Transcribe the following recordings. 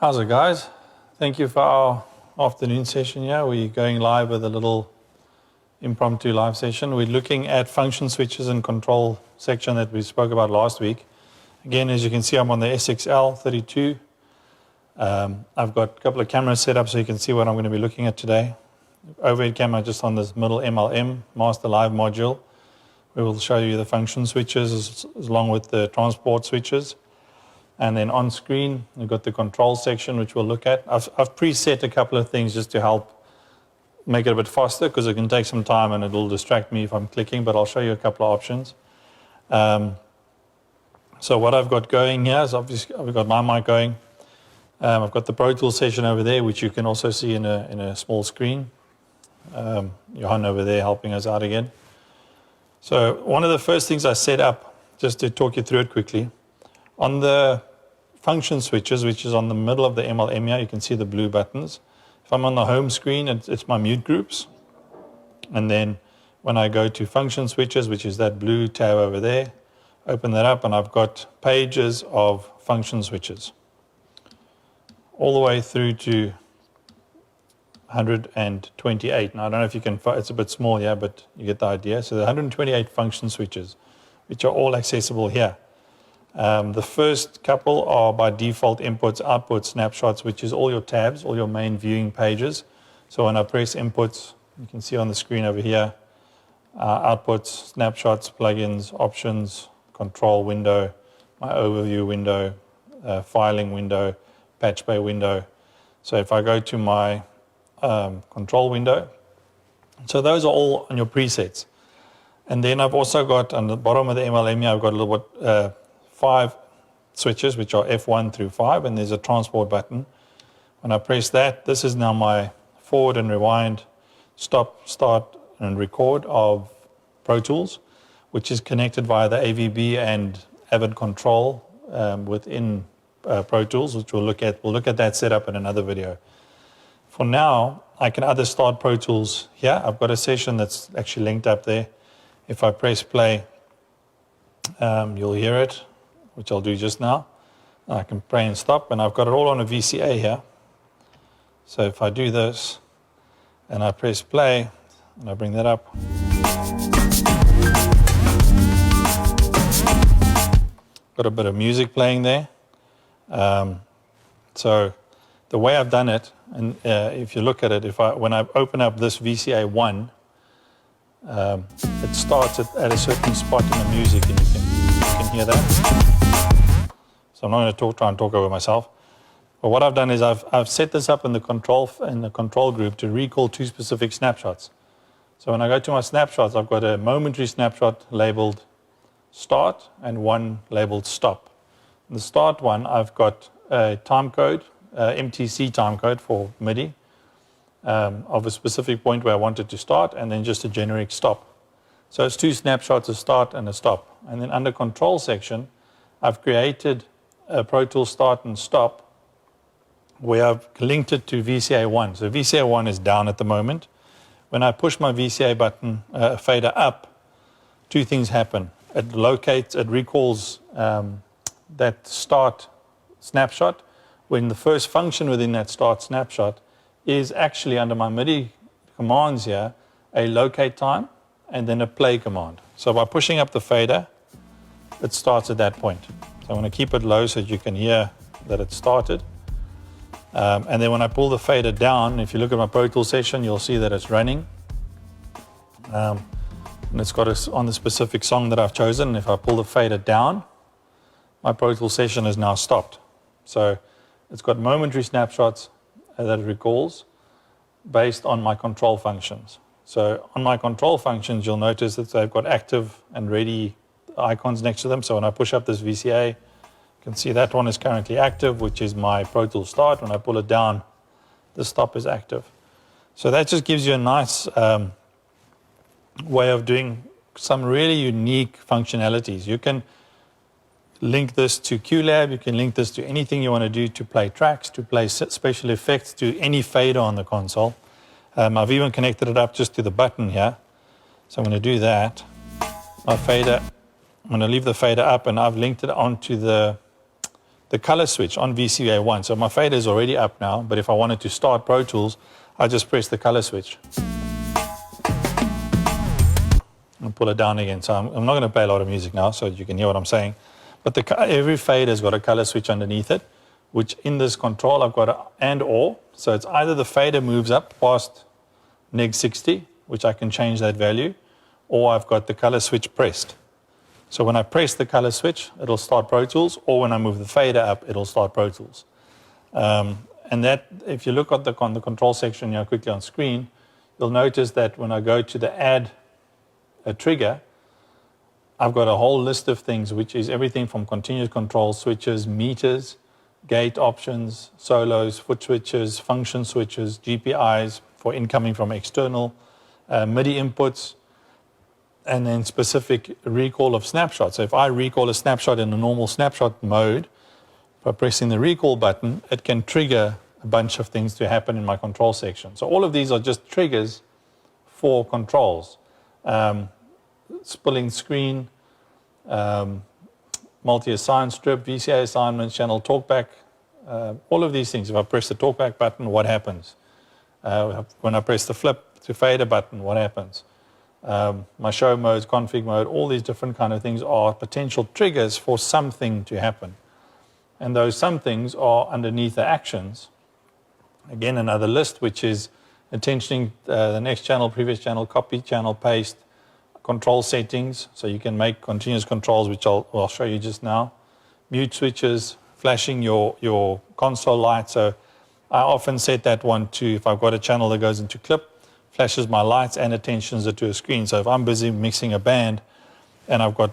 How's it, guys? Thank you for our afternoon session here. We're going live with a little impromptu live session. We're looking at function switches and control section that we spoke about last week. Again, as you can see, I'm on the SXL32. I've got a couple of cameras set up so you can see what I'm going to be looking at today. Overhead camera just on this middle MLM master live module. We will show you the function switches along with the transport switches. And then on screen, we've got the control section, which we'll look at. I've preset a couple of things just to help make it a bit faster because it can take some time and it will distract me if I'm clicking, but I'll show you a couple of options. So what I've got going here is obviously I've got my mic going. I've got the Pro Tools session over there, which you can also see in a small screen. Johan over there helping us out again. So one of the first things I set up, just to talk you through it quickly, on the function switches, which is on the middle of the MLM here, you can see the blue buttons. If I'm on the home screen, it's my mute groups. And then when I go to function switches, which is that blue tab over there, open that up and I've got pages of function switches all the way through to 128. Now, I don't know if you can, it's a bit small here, but you get the idea. So the 128 function switches, which are all accessible here. The first couple are by default inputs, outputs, snapshots, which is all your tabs, all your main viewing pages. So when I press inputs, you can see on the screen over here, outputs, snapshots, plugins, options, control window, my overview window, filing window, patch bay window. So if I go to my control window, so those are all on your presets. And then I've also got on the bottom of the MLM here, I've got a little bit 5 switches, which are F1 through 5, and there's a transport button. When I press that, this is now my forward and rewind, stop, start, and record of Pro Tools, which is connected via the AVB and Avid Control within Pro Tools, which we'll look at. We'll look at that setup in another video. For now, I can either start Pro Tools here. I've got a session that's actually linked up there. If I press play, you'll hear it, which I'll do just now. I can play and stop, and I've got it all on a VCA here. So if I do this, and I press play, and I bring that up, got a bit of music playing there. So the way I've done it, and if you look at it, when I open up this VCA 1, it starts at a certain spot in the music, and you can hear that. So I'm not going to try and talk over myself. But what I've done is I've set this up in the control group to recall 2 specific snapshots. So when I go to my snapshots, I've got a momentary snapshot labeled start and one labeled stop. In the start one, I've got a time code, MTC time code for MIDI, of a specific point where I wanted to start, and then just a generic stop. So it's 2 snapshots, a start and a stop. And then under control section, I've created a Pro Tools start and stop where I've linked it to VCA 1. So VCA 1 is down at the moment. When I push my VCA button, fader up, 2 things happen. It locates, it recalls that start snapshot when the first function within that start snapshot is actually under my MIDI commands here, a locate time and then a play command. So by pushing up the fader, it starts at that point. So I'm going to keep it low so that you can hear that it started. And then when I pull the fader down, if you look at my Pro Tools session, you'll see that it's running. And it's got us on the specific song that I've chosen. If I pull the fader down, my Pro Tools session is now stopped. So it's got momentary snapshots that it recalls based on my control functions. So on my control functions, you'll notice that they've got active and ready icons next to them. So when I push up this VCA, you can see that one is currently active, which is my Pro Tools start. When I pull it down, the stop is active. So that just gives you a nice way of doing some really unique functionalities. You can link this to QLab, you can link this to anything you want to do to play tracks, to play special effects, to any fader on the console. I've even connected it up just to the button here. So I'm going to do that. My fader, I'm going to leave the fader up, and I've linked it onto the the color switch on VCA1. So my fader is already up now, but if I wanted to start Pro Tools, I just press the color switch and pull it down again. So I'm not going to play a lot of music now so you can hear what I'm saying. But every fader has got a color switch underneath it, which in this control I've got an and or. So it's either the fader moves up past neg 60, which I can change that value, or I've got the color switch pressed. So when I press the color switch, it'll start Pro Tools, or when I move the fader up, it'll start Pro Tools. And that, if you look at the control section here quickly on screen, you'll notice that when I go to the add a trigger, I've got a whole list of things, which is everything from continuous control switches, meters, gate options, solos, foot switches, function switches, GPIs for incoming from external, MIDI inputs, and then specific recall of snapshots. So if I recall a snapshot in a normal snapshot mode, by pressing the recall button, it can trigger a bunch of things to happen in my control section. So all of these are just triggers for controls. Spilling screen, multi-assign strip, VCA assignments, channel talkback, all of these things. If I press the talkback button, what happens? When I press the flip to fader button, what happens? My show modes, config mode, all these different kind of things are potential triggers for something to happen. And those some things are underneath the actions. Again, another list, which is attentioning the next channel, previous channel, copy, channel, paste, control settings. So you can make continuous controls, which I'll show you just now. Mute switches, flashing your console light. So I often set that one to, if I've got a channel that goes into clip, flashes my lights and attentions it to a screen. So if I'm busy mixing a band and I've got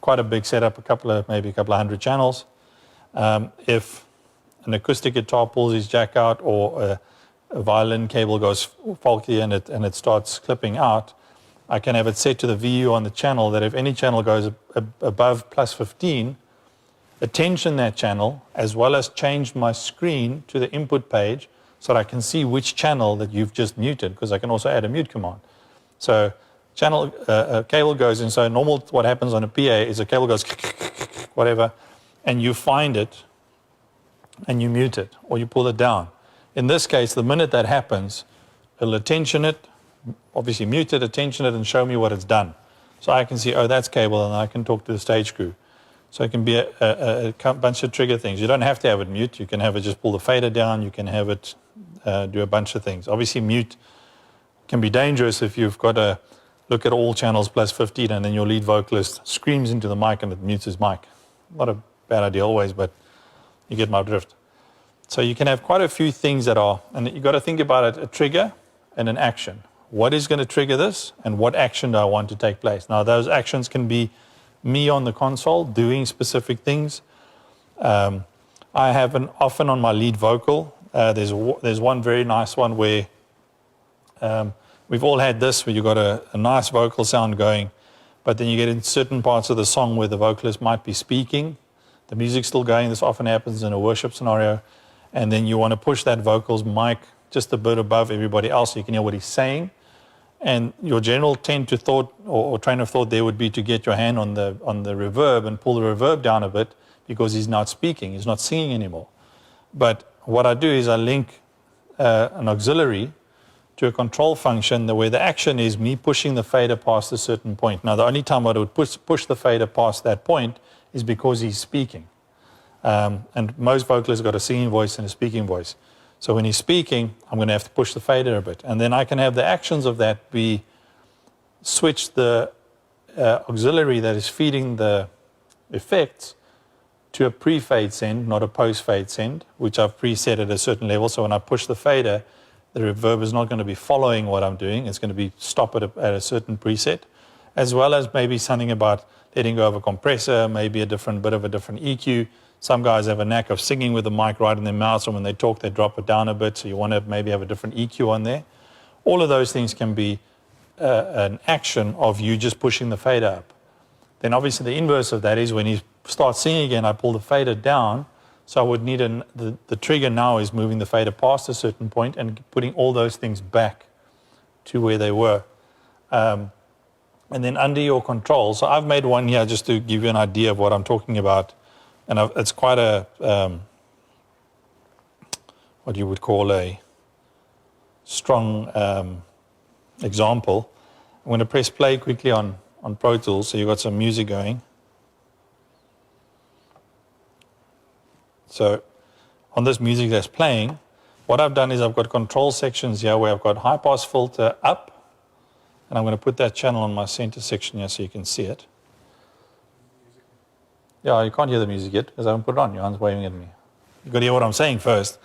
quite a big setup, maybe a couple of hundred channels, if an acoustic guitar pulls his jack out or a violin cable goes faulty and it starts clipping out, I can have it set to the VU on the channel that if any channel goes above plus 15, attention that channel, as well as change my screen to the input page so that I can see which channel that you've just muted, because I can also add a mute command. So channel a cable goes in. So normal, what happens on a PA is a cable goes whatever, and you find it and you mute it or you pull it down. In this case, the minute that happens, it'll attention it, obviously mute it, attention it, and show me what it's done. So I can see, oh, that's cable, and I can talk to the stage crew. So it can be a bunch of trigger things. You don't have to have it mute. You can have it just pull the fader down. You can have it do a bunch of things. Obviously, mute can be dangerous if you've got to look at all channels plus 15 and then your lead vocalist screams into the mic and it mutes his mic. Not a bad idea always, but you get my drift. So you can have quite a few things that are, and you've got to think about it, a trigger and an action. What is going to trigger this and what action do I want to take place? Now, those actions can be me on the console doing specific things. I have often on my lead vocal, there's one very nice one where we've all had this, where you've got a nice vocal sound going, but then you get in certain parts of the song where the vocalist might be speaking, the music's still going. This often happens in a worship scenario, and then you want to push that vocals mic just a bit above everybody else so you can hear what he's saying. And your general tend to thought or train of thought there would be to get your hand on the reverb and pull the reverb down a bit because he's not speaking, he's not singing anymore. But what I do is I link an auxiliary to a control function where the action is me pushing the fader past a certain point. Now, the only time I would push the fader past that point is because he's speaking. And most vocalists got a singing voice and a speaking voice. So when he's speaking, I'm going to have to push the fader a bit. And then I can have the actions of that be switch the auxiliary that is feeding the effects to a pre-fade send, not a post-fade send, which I've preset at a certain level. So when I push the fader, the reverb is not going to be following what I'm doing. It's going to be stop at a certain preset, as well as maybe something about letting go of a compressor, maybe a bit of a different EQ. Some guys have a knack of singing with the mic right in their mouth, so when they talk, they drop it down a bit, so you want to maybe have a different EQ on there. All of those things can be an action of you just pushing the fader up. Then obviously the inverse of that is when you start singing again, I pull the fader down, so I would need the trigger now is moving the fader past a certain point and putting all those things back to where they were. And then under your control, so I've made one here just to give you an idea of what I'm talking about And it's quite a, what you would call a strong example. I'm going to press play quickly on Pro Tools, so you've got some music going. So on this music that's playing, what I've done is I've got control sections here where I've got high pass filter up, and I'm going to put that channel on my center section here so you can see it. Yeah, you can't hear the music yet because I haven't put it on. Your hand's waving at me. You've got to hear what I'm saying first.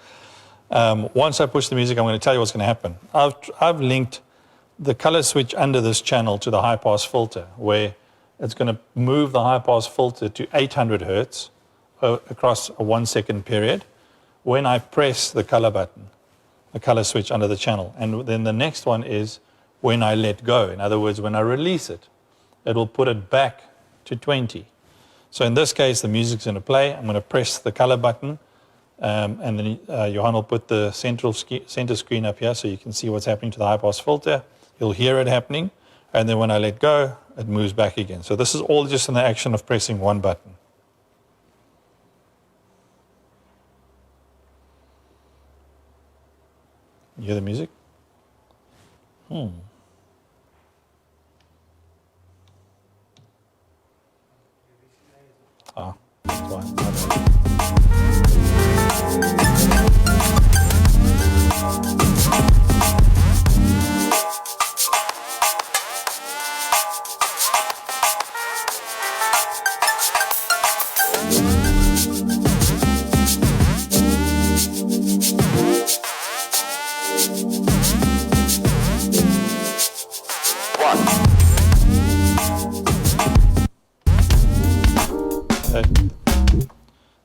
Once I push the music, I'm going to tell you what's going to happen. I've linked the color switch under this channel to the high pass filter, where it's going to move the high pass filter to 800 hertz across a 1 second period when I press the color button, the color switch under the channel. And then the next one is when I let go. In other words, when I release it, it will put it back to 20. So in this case, the music's going to play. I'm going to press the color button, and then Johan will put the center screen up here so you can see what's happening to the high pass filter. You'll hear it happening, and then when I let go, it moves back again. So this is all just in the action of pressing one button. You hear the music? Ah, that's why.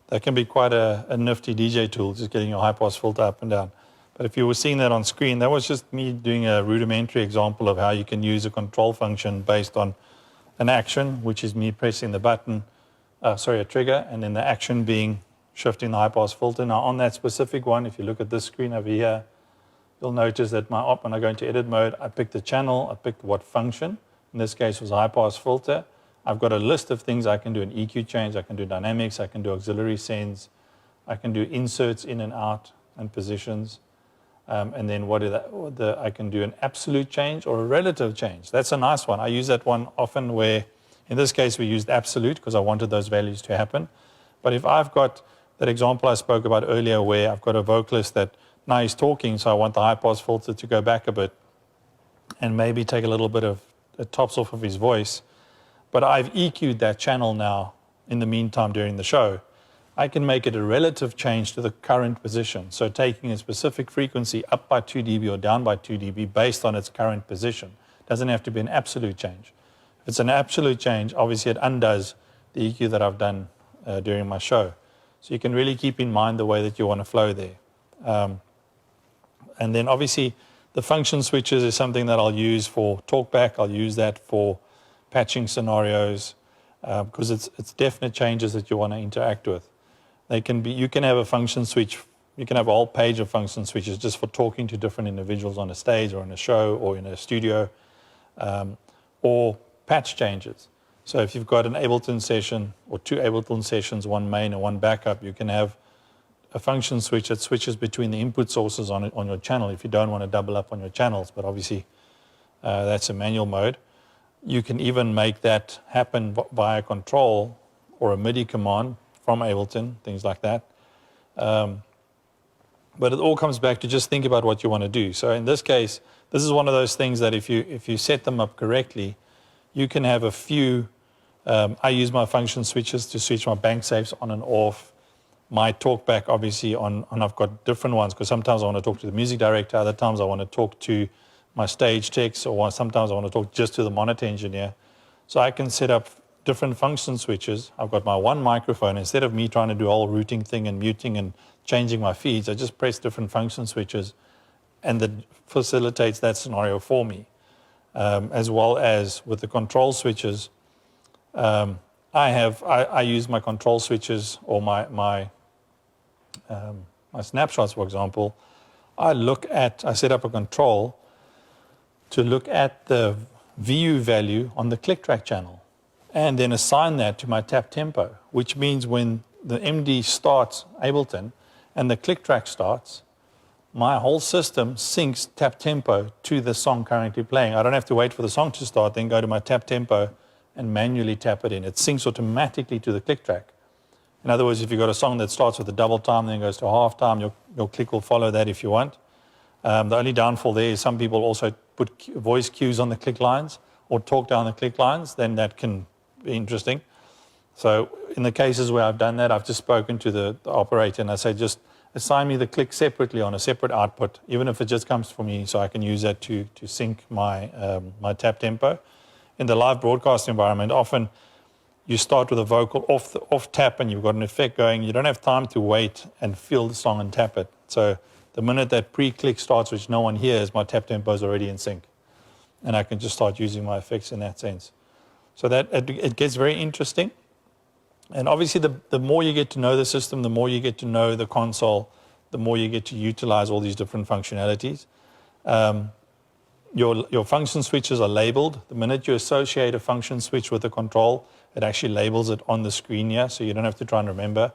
That can be quite a nifty DJ tool, just getting your high pass filter up and down. But if you were seeing that on screen, that was just me doing a rudimentary example of how you can use a control function based on an action, which is me pressing the button, a trigger, and then the action being shifting the high pass filter. Now on that specific one, if you look at this screen over here, you'll notice that when I go into edit mode, I picked the channel, I picked what function. In this case was high pass filter. I've got a list of things I can do, an EQ change, I can do dynamics, I can do auxiliary sends, I can do inserts in and out and positions. And then I can do an absolute change or a relative change. That's a nice one. I use that one often where, in this case, we used absolute because I wanted those values to happen. But if I've got that example I spoke about earlier where I've got a vocalist that now he's talking, so I want the high pass filter to go back a bit and maybe take a little bit of the tops off of his voice, but I've EQ'd that channel now in the meantime during the show, I can make it a relative change to the current position. So taking a specific frequency up by 2 dB or down by 2 dB based on its current position. It doesn't have to be an absolute change. If it's an absolute change, obviously it undoes the EQ that I've done during my show. So you can really keep in mind the way that you want to flow there. And then obviously the function switches is something that I'll use for talkback. I'll use that for patching scenarios because it's definite changes that you want to interact with. They can be, you can have a function switch, you can have a whole page of function switches just for talking to different individuals on a stage or in a show or in a studio, or patch changes. So if you've got an Ableton session or two Ableton sessions, one main and one backup, you can have a function switch that switches between the input sources on your channel if you don't want to double up on your channels, but obviously that's a manual mode. You can even make that happen via control or a MIDI command from Ableton, things like that. But it all comes back to just think about what you want to do. So in this case, this is one of those things that if you set them up correctly, you can have a few. I use my function switches to switch my bank safes on and off. My talkback, obviously, and I've got different ones because sometimes I want to talk to the music director, other times I want to talk to my stage techs, or sometimes I want to talk just to the monitor engineer. So I can set up different function switches. I've got my one microphone. Instead of me trying to do a whole routing thing and muting and changing my feeds, I just press different function switches, and that facilitates that scenario for me. As well as with the control switches, I use my control switches or my snapshots, for example. I set up a control to look at the VU value on the click track channel and then assign that to my tap tempo, which means when the MD starts Ableton and the click track starts, my whole system syncs tap tempo to the song currently playing. I don't have to wait for the song to start, then go to my tap tempo and manually tap it in. It syncs automatically to the click track. In other words, if you've got a song that starts with a double time, then goes to half time, your click will follow that if you want. The only downfall there is some people also put voice cues on the click lines or talk down the click lines, then that can be interesting. So in the cases where I've done that, I've just spoken to the operator and I say, just assign me the click separately on a separate output, even if it just comes for me, so I can use that to sync my tap tempo. In the live broadcast environment, often you start with a vocal off tap and you've got an effect going. You don't have time to wait and feel the song and tap it. So the minute that pre-click starts, which no one hears, my tap tempo is already in sync. And I can just start using my effects in that sense. So that it gets very interesting. And obviously, the more you get to know the system, the more you get to know the console, the more you get to utilize all these different functionalities. Your function switches are labeled. The minute you associate a function switch with a control, it actually labels it on the screen here, so you don't have to try and remember.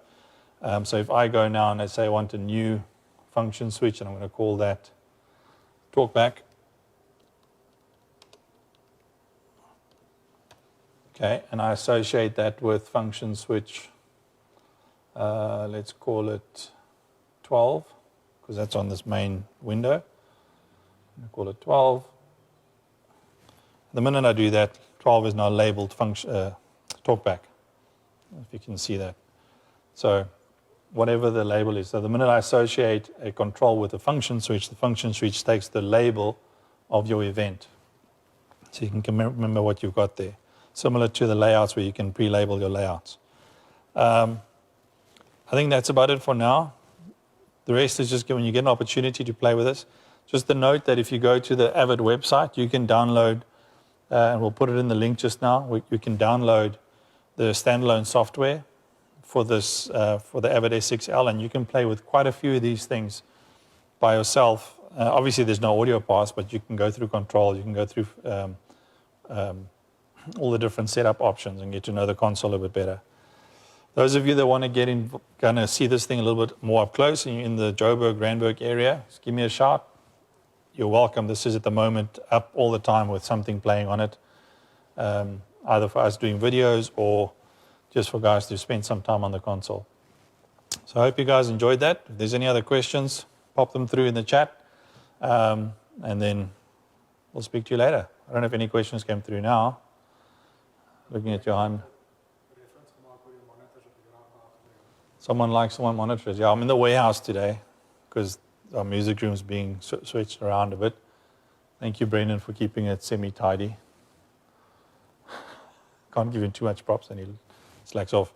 So if I go now and I say I want a new function switch, and I'm going to call that talkback. Okay, and I associate that with function switch, let's call it 12, because that's on this main window. I'm going to call it 12. The minute I do that, 12 is now labeled talkback, if you can see that. So whatever the label is. So the minute I associate a control with a function switch, the function switch takes the label of your event. So you can remember what you've got there. Similar to the layouts where you can pre-label your layouts. I think that's about it for now. The rest is just when you get an opportunity to play with this. Just a note that if you go to the Avid website, you can download, and we'll put it in the link just now, you can download the standalone software for this, for the Avid S6L, and you can play with quite a few of these things by yourself. Obviously, there's no audio pass, but you can go through control, you can go through all the different setup options and get to know the console a bit better. Those of you that want to get in, kind of see this thing a little bit more up close in the Joburg, Randburg area, just give me a shout. You're welcome. This is at the moment up all the time with something playing on it, either for us doing videos or just for guys to spend some time on the console. So I hope you guys enjoyed that. If there's any other questions, pop them through in the chat, and then we'll speak to you later. I don't know if any questions came through now. Looking at your hand. Someone likes someone monitors. Yeah, I'm in the warehouse today because our music room's being switched around a bit. Thank you, Brendan, for keeping it semi-tidy. Can't give him too much props and he slacks off.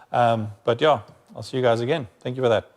But yeah, I'll see you guys again. Thank you for that.